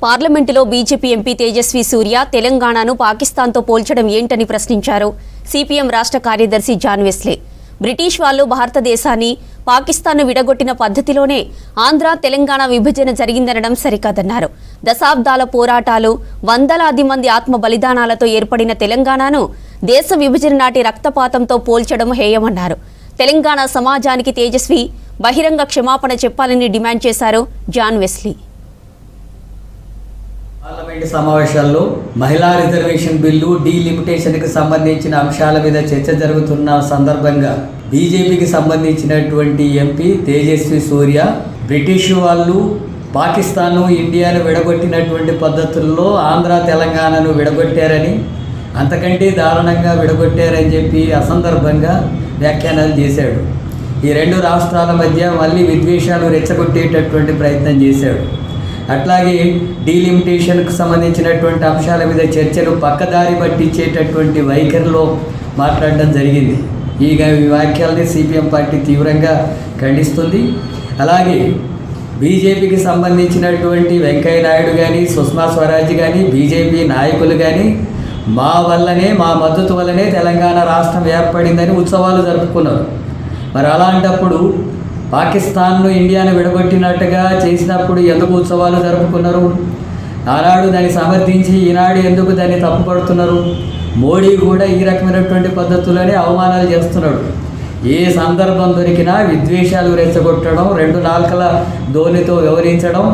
పార్లమెంటులో BJP MP Tejaswi సూర్య తెలంగాణను పాకిస్తాన్తో పోల్చడం ఏంటని ప్రశ్నించారు. సిపిఎం రాష్ట్ర కార్యదర్శి జాన్ వెస్లీ బ్రిటిష్ వాళ్ళు భారతదేశాన్ని పాకిస్తాన్ను విడగొట్టిన పద్ధతిలోనే ఆంధ్ర తెలంగాణ విభజన జరిగిందనడం సరికాదన్నారు. దశాబ్దాల పోరాటాలు, వందలాది మంది ఆత్మ బలిదానాలతో ఏర్పడిన తెలంగాణను దేశ విభజన నాటి రక్తపాతంతో పోల్చడం హేయమన్నారు. తెలంగాణ సమాజానికి తేజస్వి బహిరంగ క్షమాపణ చెప్పాలని డిమాండ్ చేశారు జాన్ వెస్లీ. పార్లమెంట్ సమావేశాల్లో మహిళా రిజర్వేషన్ బిల్లు, డీలిమిటేషన్కి సంబంధించిన అంశాల మీద చర్చ జరుగుతున్న సందర్భంగా బీజేపీకి సంబంధించినటువంటి ఎంపీ తేజస్వి సూర్య బ్రిటిష్ వాళ్ళు పాకిస్తాను, ఇండియాను విడగొట్టినటువంటి పద్ధతుల్లో ఆంధ్ర తెలంగాణను విడగొట్టారని, అంతకంటే దారుణంగా విడగొట్టారని చెప్పి అసందర్భంగా వ్యాఖ్యానాలు చేశాడు. ఈ రెండు రాష్ట్రాల మధ్య మళ్ళీ విద్వేషాలు రెచ్చగొట్టేటటువంటి ప్రయత్నం చేశాడు. అట్లాగే డీలిమిటేషన్కు సంబంధించినటువంటి అంశాల మీద చర్చలు పక్కదారి పట్టించేటటువంటి వైఖరిలో మాట్లాడడం జరిగింది. ఈ వ్యాఖ్యల్ని సిపిఎం పార్టీ తీవ్రంగా ఖండిస్తుంది. అలాగే బీజేపీకి సంబంధించినటువంటి వెంకయ్య నాయుడు కానీ, సుష్మా స్వరాజ్ కానీ, బీజేపీ నాయకులు కానీ మా వల్లనే, మా మద్దతు వల్లనే తెలంగాణ రాష్ట్రం ఏర్పడిందని ఉత్సవాలు జరుపుకున్నారు. మరి అలాంటప్పుడు పాకిస్తాన్ను, ఇండియాను విడగొట్టినట్టుగా చేసినప్పుడు ఎందుకు ఉత్సవాలు జరుపుకున్నారు? ఆనాడు దాన్ని సమర్థించి ఈనాడు ఎందుకు దాన్ని తప్పుపడుతున్నారు? మోడీ కూడా ఈ రకమైనటువంటి పద్ధతుల్లోనే అవమానాలు చేస్తున్నాడు. ఏ సందర్భం దొరికినా విద్వేషాలు రెచ్చగొట్టడం, రెండు నాల్కల ధోనితో వ్యవహరించడం,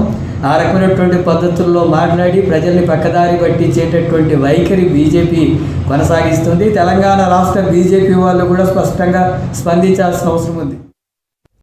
ఆ రకమైనటువంటి పద్ధతుల్లో మాట్లాడి ప్రజల్ని పక్కదారి పట్టించేటటువంటి వైఖరి బీజేపీ కొనసాగిస్తుంది. తెలంగాణ రాష్ట్ర బీజేపీ వాళ్ళు కూడా స్పష్టంగా స్పందించాల్సిన అవసరం ఉంది.